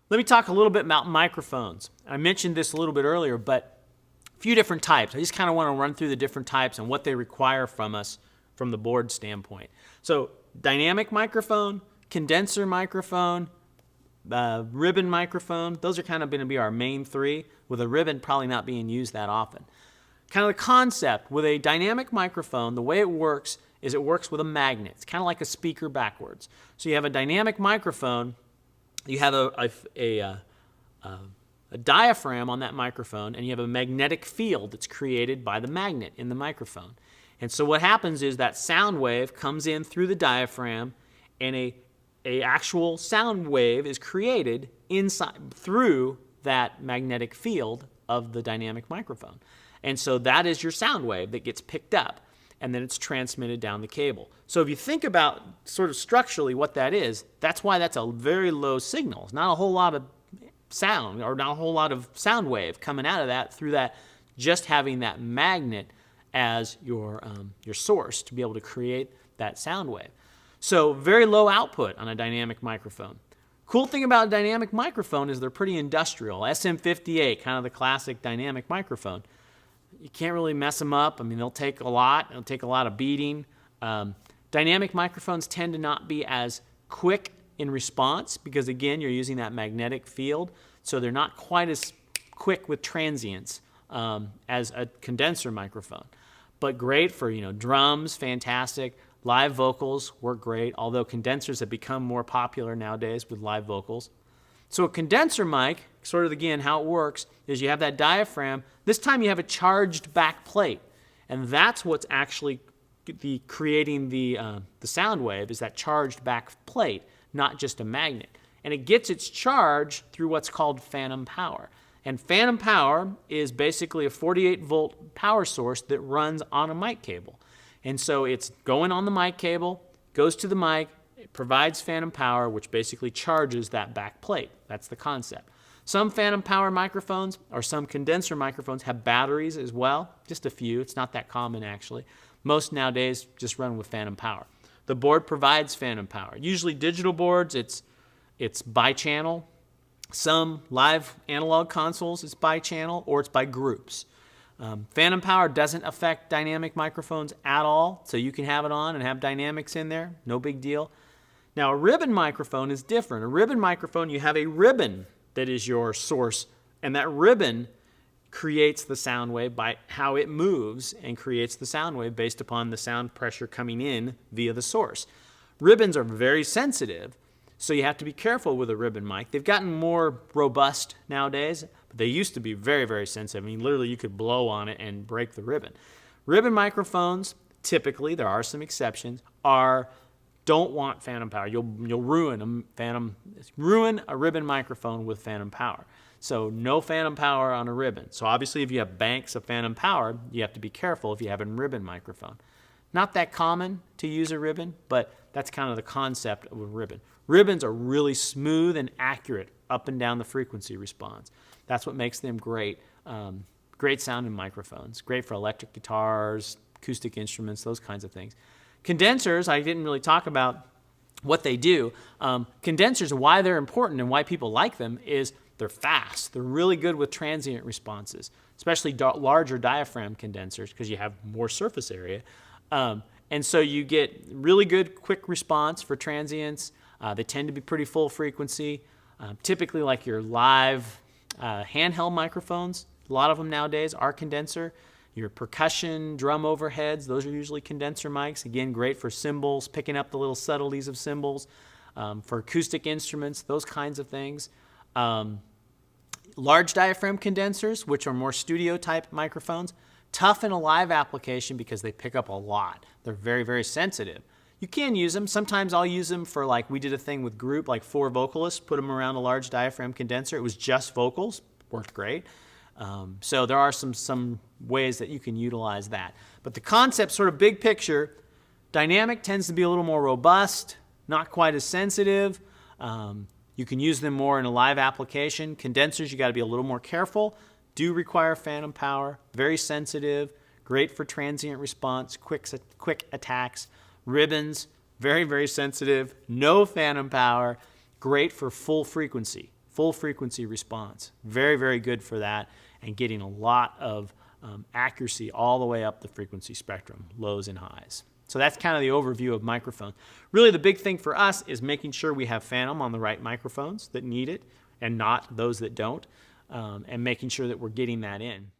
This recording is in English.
Let me talk a little bit about microphones. I mentioned this a little bit earlier, but a few different types. I just kind of want to run through the different types and what they require from us from the board standpoint. So dynamic microphone, condenser microphone, ribbon microphone, those are kind of going to be our main three, with a ribbon probably not being used that often. Kind of the concept with a dynamic microphone, the way it works is it works with a magnet. It's kind of like a speaker backwards. So you have a dynamic microphone, you have a diaphragm on that microphone, and you have a magnetic field that's created by the magnet in the microphone. And so what happens is that sound wave comes in through the diaphragm, and a actual sound wave is created inside through that magnetic field of the dynamic microphone. And so that is your sound wave that gets picked up, and then it's transmitted down the cable. So if you think about sort of structurally what that is, that's why that's a very low signal. It's not a whole lot of sound, or not a whole lot of sound wave coming out of that through that, just having that magnet as your source to be able to create that sound wave. So very low output on a dynamic microphone. Cool thing about a dynamic microphone is they're pretty industrial. SM58, kind of the classic dynamic microphone. You can't really mess them up. I mean, they'll take a lot. It'll take a lot of beating. Dynamic microphones tend to not be as quick in response because, again, you're using that magnetic field, so they're not quite as quick with transients as a condenser microphone. But great for, drums, fantastic. Live vocals work great, although condensers have become more popular nowadays with live vocals. So a condenser mic, sort of again how it works, is you have that diaphragm. This time you have a charged back plate, and that's what's actually creating the sound wave, is that charged back plate, not just a magnet. And it gets its charge through what's called phantom power. And phantom power is basically a 48-volt power source that runs on a mic cable. And so it's going on the mic cable, goes to the mic, it provides phantom power, which basically charges that back plate. That's the concept. Some phantom power microphones or some condenser microphones have batteries as well, just a few. It's not that common, actually. Most nowadays just run with phantom power. The board provides phantom power. Usually digital boards, it's bi-channel. Some live analog consoles, it's bi-channel, or it's by groups. Phantom power doesn't affect dynamic microphones at all, so you can have it on and have dynamics in there, no big deal. Now, a ribbon microphone is different. A ribbon microphone, you have a ribbon that is your source, and that ribbon creates the sound wave by how it moves and creates the sound wave based upon the sound pressure coming in via the source. Ribbons are very sensitive, so you have to be careful with a ribbon mic. They've gotten more robust nowadays, but they used to be very, very sensitive. I mean, literally you could blow on it and break the ribbon. Ribbon microphones, typically, there are some exceptions, don't want phantom power. You'll ruin a ribbon microphone with phantom power. So no phantom power on a ribbon. So obviously if you have banks of phantom power, you have to be careful if you have a ribbon microphone. Not that common to use a ribbon, but that's kind of the concept of a ribbon. Ribbons are really smooth and accurate up and down the frequency response. That's what makes them great. Great sounding microphones. Great for electric guitars, acoustic instruments, those kinds of things. Condensers, I didn't really talk about what they do. Condensers, why they're important and why people like them is they're fast. They're really good with transient responses, especially larger diaphragm condensers because you have more surface area. And so you get really good quick response for transients. They tend to be pretty full frequency. Typically like your live handheld microphones, a lot of them nowadays are condenser. Your percussion, drum overheads, those are usually condenser mics. Again, great for cymbals, picking up the little subtleties of cymbals. For acoustic instruments, those kinds of things. Large diaphragm condensers, which are more studio type microphones, tough in a live application because they pick up a lot. They're very, very sensitive. You can use them. Sometimes I'll use them for, like, we did a thing with group, like 4 vocalists, put them around a large diaphragm condenser. It was just vocals, worked great. So there are some ways that you can utilize that. But the concept, sort of big picture, dynamic tends to be a little more robust, not quite as sensitive. You can use them more in a live application. Condensers, you got to be a little more careful. Do require phantom power, very sensitive, great for transient response, quick attacks. Ribbons, very, very sensitive, no phantom power, great for full frequency. full frequency response. Very, very good for that, and getting a lot of accuracy all the way up the frequency spectrum, lows and highs. So that's kind of the overview of microphone. Really the big thing for us is making sure we have phantom on the right microphones that need it and not those that don't, and making sure that we're getting that in.